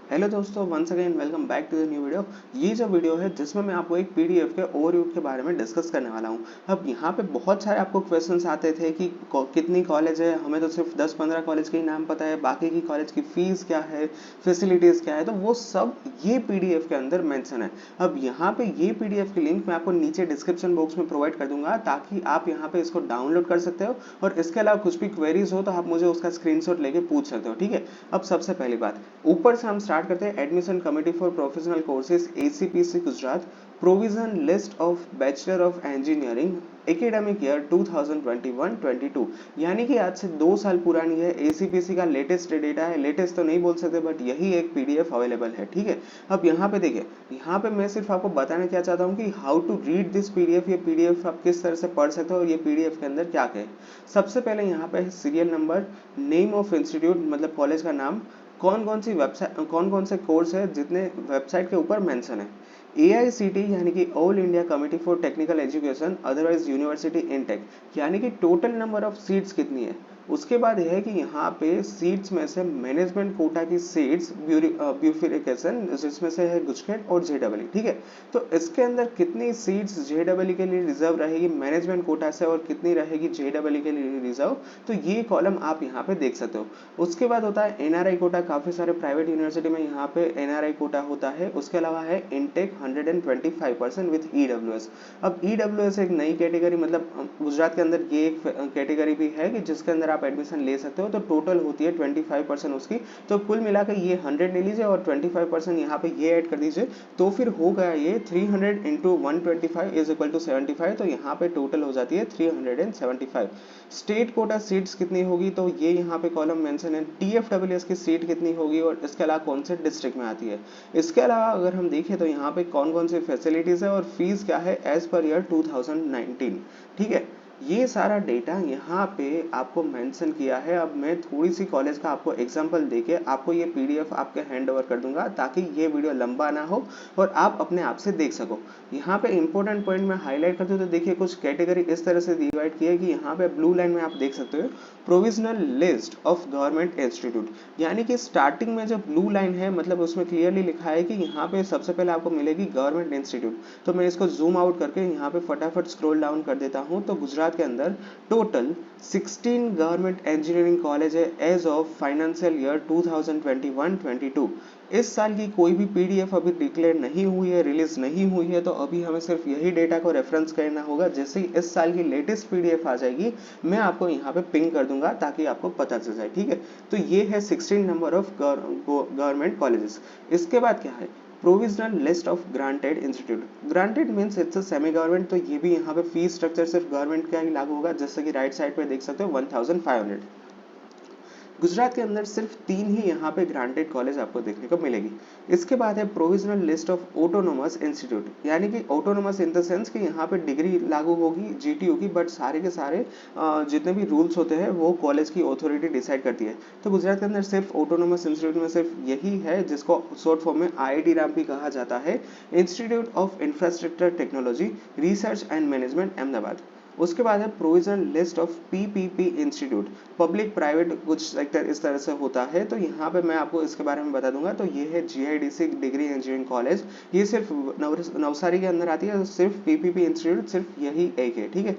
Hello दोस्तों, once again welcome back to the new video. ये जो वीडियो है जिसमें मैं आपको एक पीडीएफ के ओवरव्यू के बारे में डिस्कस करने वाला हूँ। अब यहाँ पे बहुत सारे आपको क्वेश्चंस आते थे कि कितनी कॉलेज है। हमें तो सिर्फ 10-15 कॉलेज के ही नाम पता है, बाकी की कॉलेज की फीस क्या है, फैसिलिटीज क्या है, तो वो सब ये पीडीएफ के अंदर मेंशन है। अब यहाँ पे ये पीडीएफ की लिंक मैं आपको नीचे डिस्क्रिप्शन बॉक्स में प्रोवाइड कर दूंगा, ताकि आप यहाँ पे इसको डाउनलोड कर सकते हो और इसके अलावा कुछ भी क्वेरीज हो तो आप मुझे उसका स्क्रीनशॉट लेके पूछ सकते हो। ठीक है, अब सबसे पहली बात, ऊपर से हम स्टार्ट करते हैं। Admission committee for professional courses ACPC Gujarat, provision list of bachelor of engineering academic year 2021-22, यानी कि आज से 2 साल पुरानी है। एसीपीसी का लेटेस्ट डेटा है, लेटेस्ट तो नहीं बोल सकते बट यही एक पीडीएफ अवेलेबल है। ठीक है, अब यहाँ पे देखिए, यहाँ पे मैं सिर्फ आपको बताना क्या चाहता हूँ कि how to read this PDF. ये पीडीएफ आप किस तरह से पढ़ सकते हो और ये पीडीएफ के अंदर क्या क्या है। सबसे पहले यहाँ पे serial number, name of institute मतलब कॉलेज का नाम, कौन कौन सी वेबसाइट, कौन कौन से कोर्स है जितने वेबसाइट के ऊपर मेंशन है, एआईसीटी यानी कि all India committee for technical education otherwise university intake, यानी कि टोटल नंबर ऑफ सीट्स कितनी है। उसके बाद यह है कि यहाँ पे सीट्स में से मैनेजमेंट कोटा की सीट्स ब्यूफिकेशन जिसमें से है गुजकेट और जेडब्ल्यू। ठीक है, तो इसके अंदर कितनी सीट्स जेडब्ल्यू के लिए रिजर्व रहेगी मैनेजमेंट कोटा से और कितनी रहेगी जेडब्ल्यू के लिए रिजर्व, तो ये कॉलम आप यहाँ पे देख सकते हो। उसके बाद होता है एनआरआई कोटा, काफी सारे प्राइवेट यूनिवर्सिटी में यहाँ पे एनआरआई कोटा होता है। उसके अलावा है इनटेक 125% विथ ईडब्ल्यूएस। अब ईडब्ल्यूएस एक नई कैटेगरी, मतलब गुजरात के अंदर ये एक कैटेगरी भी है कि जिसके अंदर आप एडमिशन ले सकते हो, तो टोटल होती है 25% उसकी। तो कुल मिलाकर ये 100 ले लीजिए और 25% यहाँ पे ये ऐड कर दीजिए, तो फिर हो गया ये 300 इंटू 125 इज इक्वल टू 75। तो यहाँ पे टोटल हो जाती है 375। स्टेट कोटा सीट्स कितनी होगी, तो ये यहाँ पे कॉलम मेंशन है। टीएफडब्ल्यूएस की सीट कितनी होगी और इसके अलावा कौन से डिस्ट्रिक्ट में आती है। इसके अलावा अगर हम देखें तो यहाँ पे कौन कौन सी फैसिलिटीज है और फीस क्या है एज पर ईयर 2019। ठीक है, ये सारा डेटा यहाँ पे आपको मेंशन किया है। अब मैं थोड़ी सी कॉलेज का आपको एग्जांपल देके आपको ये पीडीएफ आपके हैंड ओवर कर दूंगा, ताकि ये वीडियो लंबा ना हो और आप अपने आप से देख सको। यहाँ पे इंपॉर्टेंट पॉइंट में हाईलाइट करते हो तो देखिए, कुछ कैटेगरी इस तरह से डिवाइड की है कि यहाँ पे ब्लू लाइन में आप देख सकते हो provisional list of government institute, यानी कि स्टार्टिंग में जो ब्लू लाइन है मतलब उसमें क्लियरली लिखा है कि यहाँ पे सबसे पहले आपको मिलेगी गवर्नमेंट इंस्टीट्यूट। तो मैं इसको जूम आउट करके यहाँ पे फटाफट स्क्रॉल डाउन कर देता हूँ, तो गुजरात के अंदर टोटल 16 गवर्नमेंट इंजीनियरिंग कॉलेज है एज ऑफ फाइनेंशियल ईयर 2021-22। इस साल की कोई भी पीडीएफ अभी डिक्लेयर नहीं हुई है, रिलीज नहीं हुई है, तो अभी हमें सिर्फ यही डेटा को रेफरेंस करना होगा। जैसे ही इस साल की लेटेस्ट पीडीएफ आ जाएगी मैं आपको यहाँ पे पिंग कर दूंगा ताकि आपको पता चल जाए। ठीक है, तो ये है 16 नंबर ऑफ गवर्नमेंट कॉलेजेस। इसके बाद क्या है, provisional list of granted institute. Granted means it's a semi government, तो ये भी यहाँ पे फीस स्ट्रक्चर सिर्फ गवर्नमेंट का ही लागू होगा। जैसे कि राइट साइड पे देख सकते हो 1500। गुजरात के अंदर सिर्फ 3 ही यहाँ पे ग्रांटेड कॉलेज आपको देखने को मिलेगी। इसके बाद है provisional list of autonomous institute, यानी कि ऑटोनोमस इन द सेंस कि यहाँ पे डिग्री लागू होगी जीटीयू की, बट सारे के सारे जितने भी रूल्स होते हैं वो कॉलेज की अथॉरिटी डिसाइड करती है। तो गुजरात के अंदर सिर्फ ऑटोनोमस इंस्टीट्यूट में सिर्फ यही है, जिसको शॉर्ट फॉर्म में आईआईटी राम भी कहा जाता है, institute of infrastructure technology research and management Ahmedabad. उसके बाद है provisional list of PPP institute, public private कुछ सेक्टर इस तरह से होता है। तो यहाँ पे मैं आपको इसके बारे में बता दूंगा। तो ये है जीआईडीसी डिग्री इंजीनियरिंग कॉलेज, ये सिर्फ नवसारी के अंदर आती है। सिर्फ पीपीपी इंस्टीट्यूट सिर्फ यही एक है। ठीक है,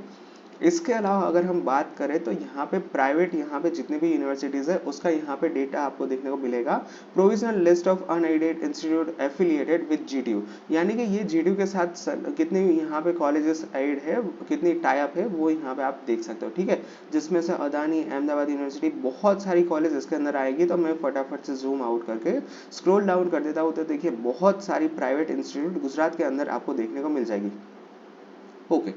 इसके अलावा अगर हम बात करें तो यहाँ पे प्राइवेट, यहाँ पे जितनी भी यूनिवर्सिटीज है उसका यहाँ पे डेटा आपको देखने को मिलेगा। Provisional list of unaided institute affiliated with GTU, यानी कि ये जीटीयू के साथ कितने यहाँ पे कॉलेजेस एड है, कितनी टाइप है, वो यहाँ पे आप देख सकते हो। ठीक है, जिसमें से अदानी, अहमदाबाद यूनिवर्सिटी, बहुत सारी कॉलेज इसके अंदर आएगी। तो मैं फटाफट से जूम आउट करके स्क्रोल डाउन कर देता हूँ, तो देखिए बहुत सारी प्राइवेट इंस्टीट्यूट गुजरात के अंदर आपको देखने को मिल जाएगी। Okay,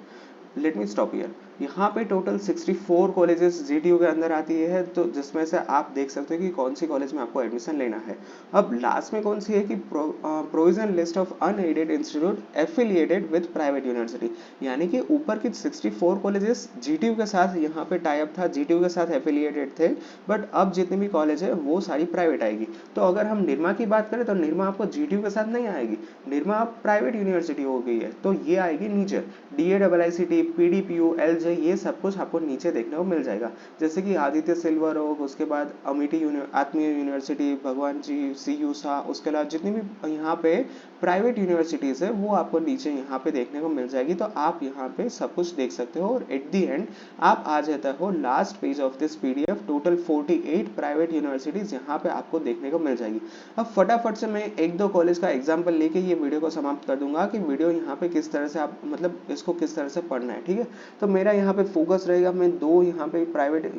let me stop here. यहाँ पे टोटल 64 कॉलेजेस जीटीयू के अंदर आती है, तो जिसमें से आप देख सकते हो कि कौन सी कॉलेज में आपको एडमिशन लेना है। अब लास्ट में कौन सी है कि provisional list of unaided institute affiliated with private university, यानी कि ऊपर की 64 कॉलेजेस जीटीयू के साथ यहाँ पे टाई अप था, जीटीयू के साथ एफिलिएटेड थे, बट अब जितनी भी कॉलेज है वो सारी प्राइवेट आएगी। तो अगर हम निरमा की बात करें तो निरमा आपको जीटीयू के साथ नहीं आएगी, निरमा प्राइवेट यूनिवर्सिटी हो गई है, तो ये आएगी नीचे डीएआईसीटी, पीडीपीयू, एलजे है, ये सब कुछ आपको नीचे देखने को मिल जाएगा। जैसे कि आदित्य सिल्वर ओक, उसके बाद आत्मीय यूनिवर्सिटी, भगवान जी, CUSA, उसके अलावा जितनी भी यहाँ पे प्राइवेट यूनिवर्सिटीज़ है वो आपको नीचे यहाँ पे देखने को मिल जाएगी। तो आप यहाँ पे सब कुछ देख सकते हो और एट दी एंड आप आ जाते हो last page of this PDF। Total 48 private universities यहाँ पे आपको देखने को मिल जाएगी। अब फटाफट से मैं एक दो कॉलेज का एग्जाम्पल लेके ये वीडियो को समाप्त कर दूंगा कि वीडियो यहाँ पे किस तरह से आप मतलब इसको किस तरह से पढ़ना है, ठीक है। तो मेरा यहाँ पे फोकस रहेगा, मैं दो यहाँ पे प्राइवेट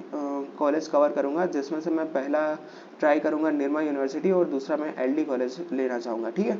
कॉलेज कवर करूंगा, जिसमें से मैं पहला ट्राई करूंगा निर्मा यूनिवर्सिटी और दूसरा मैं LD कॉलेज लेना चाहूँगा, ठीक है।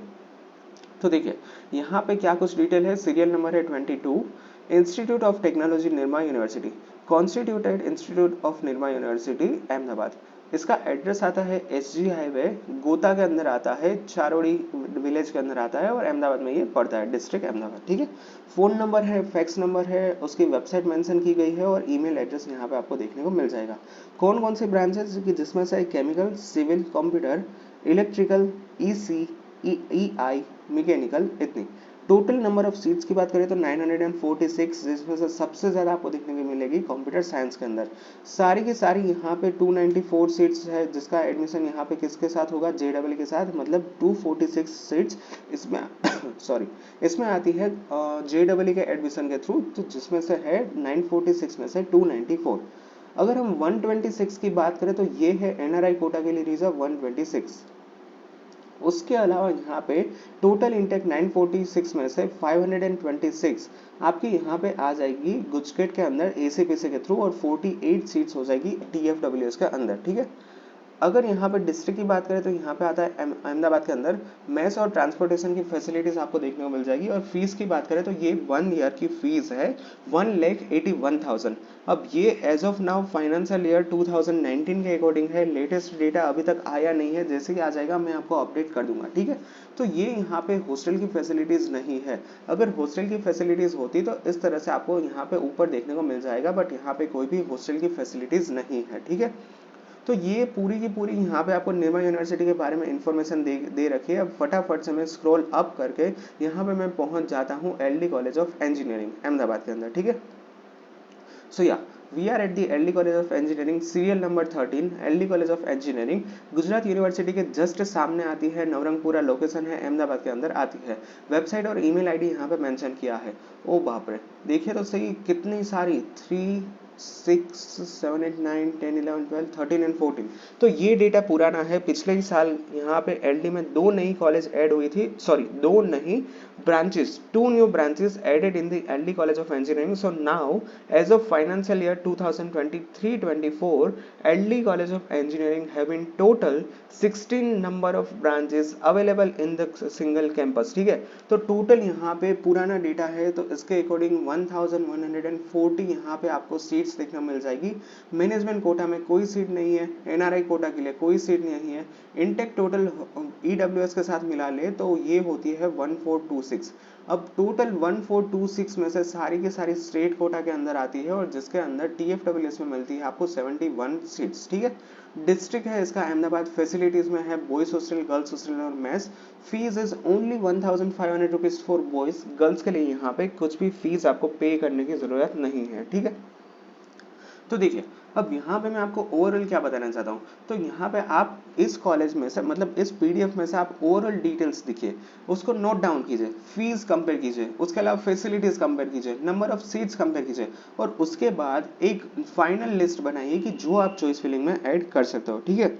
तो देखिए यहाँ पे क्या कुछ डिटेल है। सीरियल नंबर है 22, institute of technology Nirma university, constituted institute of Nirma university Ahmedabad. इसका एड्रेस आता है SG हाईवे, गोता के अंदर आता है, चारोड़ी विलेज के अंदर आता है और अहमदाबाद में ये पड़ता है, डिस्ट्रिक्ट अहमदाबाद, ठीक है। फोन नंबर है, फैक्स नंबर है, उसकी वेबसाइट मेंशन की गई है और ईमेल एड्रेस यहाँ पे आपको देखने को मिल जाएगा। कौन कौन सी ब्रांचेस की, जिसमें से chemical, civil, computer, electrical, EC, EI, mechanical, इतनी। टोटल नंबर ऑफ सीट्स की बात करें तो 946, जिसमें से सबसे ज्यादा आपको देखने को मिलेगी कंप्यूटर साइंस के अंदर। सारी की सारी यहाँ पे 294 सीट्स है, जिसका एडमिशन यहाँ पे किसके साथ होगा, JEE के साथ, मतलब 246 सीट्स इसमें सॉरी इसमें आती है JEE के एडमिशन के थ्रू, तो जिसमें से है 946 में से 294। अगर हम 126 की बात करें तो ये है NRI कोटा के लिए रिजर्व 126। उसके अलावा यहाँ पे टोटल इंटेक 946 में से 526 आपकी यहाँ पे आ जाएगी गुजकेट के अंदर ACPC के थ्रू और 48 सीट्स हो जाएगी TFWS के अंदर, ठीक है। अगर यहाँ पे डिस्ट्रिक्ट की बात करें तो यहाँ पे आता है अहमदाबाद के अंदर मेस और ट्रांसपोर्टेशन की फैसिलिटीज आपको देखने को मिल जाएगी। और फीस की बात करें तो ये 1 ईयर की फीस है 1,81,000। अब ये as of now financial year 2019 के अकॉर्डिंग है, लेटेस्ट डेटा अभी तक आया नहीं है, जैसे कि आ जाएगा मैं आपको अपडेट कर दूंगा, ठीक है। तो ये यहाँ पे हॉस्टल की फैसिलिटीज नहीं है। अगर हॉस्टल की फैसिलिटीज होती तो इस तरह से आपको यहाँ पे ऊपर देखने को मिल जाएगा, बट यहाँ पे कोई भी हॉस्टल की फैसिलिटीज नहीं है, ठीक है। तो ये पूरी की पूरी यहाँ पे आपको निर्मा यूनिवर्सिटी के बारे में इंफॉर्मेशन दे रखी है। अब फटाफट से मैं स्क्रॉल अप करके यहाँ पे मैं पहुंच जाता हूँ LD college of engineering Ahmedabad के अंदर, ठीक है। So yeah we are at the LD college of engineering, serial number 13, LD college of engineering Gujarat university के जस्ट सामने आती है, नवरंगपुरा लोकेशन है, अहमदाबाद के अंदर आती है। वेबसाइट और ईमेल ID यहाँ पे मेंशन किया है। ओ बाप रे, देखिए तो सही कितनी सारी 3 6 7 8 9 10 11 12 13 एंड 14। तो ये डेटा पुराना है, पिछले ही साल यहाँ पे LD में दो नई कॉलेज ऐड हुई थी, सॉरी दो नहीं branches, 2 new branches added in the LD College of Engineering. So now as of financial year 2023-24 LD College of Engineering have in total 16 number of branches available in the single campus, ठीक है। तो total यहाँ पे पुराना data है, तो इसके according 1140 यहाँ पे आपको सीट्स देखने मिल जाएगी। मैनेजमेंट कोटा में कोई सीट नहीं है, NRI कोटा के लिए कोई सीट नहीं है। इंटेक टोटल EWS के साथ मिला ले तो ये होती है 1426। अब टोटल 1426 में से सारी की सारी स्टेट कोटा के अंदर आती है और जिसके अंदर TFWS में मिलती है आपको 71 सीट्स, ठीक है। डिस्ट्रिक्ट है इसका अहमदाबाद। फैसिलिटीज में है बॉयज हॉस्टल, गर्ल्स हॉस्टल और mess. Fees is only 1500 rupees for boys. Girls के लिए यहाँ पे कुछ भी फीस आपको पे करने की जरूरत नहीं है, ठीक है। तो देखिए अब यहाँ पे मैं आपको ओवरऑल क्या बताना चाहता हूँ। तो यहाँ पे आप इस कॉलेज में से मतलब इस PDF में से आप ओवरऑल डिटेल्स देखिए, उसको नोट डाउन कीजिए, फीस कंपेयर कीजिए, उसके अलावा फैसिलिटीज कंपेयर कीजिए, नंबर ऑफ सीट्स कंपेयर कीजिए और उसके बाद एक फाइनल लिस्ट बनाइए कि जो आप चॉइस फिलिंग में ऐड कर सकते हो, ठीक है।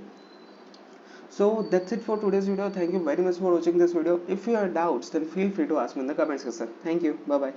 So that's it for today's video. Thank you very much for watching this video. If you have doubts then feel free to ask me in the comment section. Thank you. Bye bye.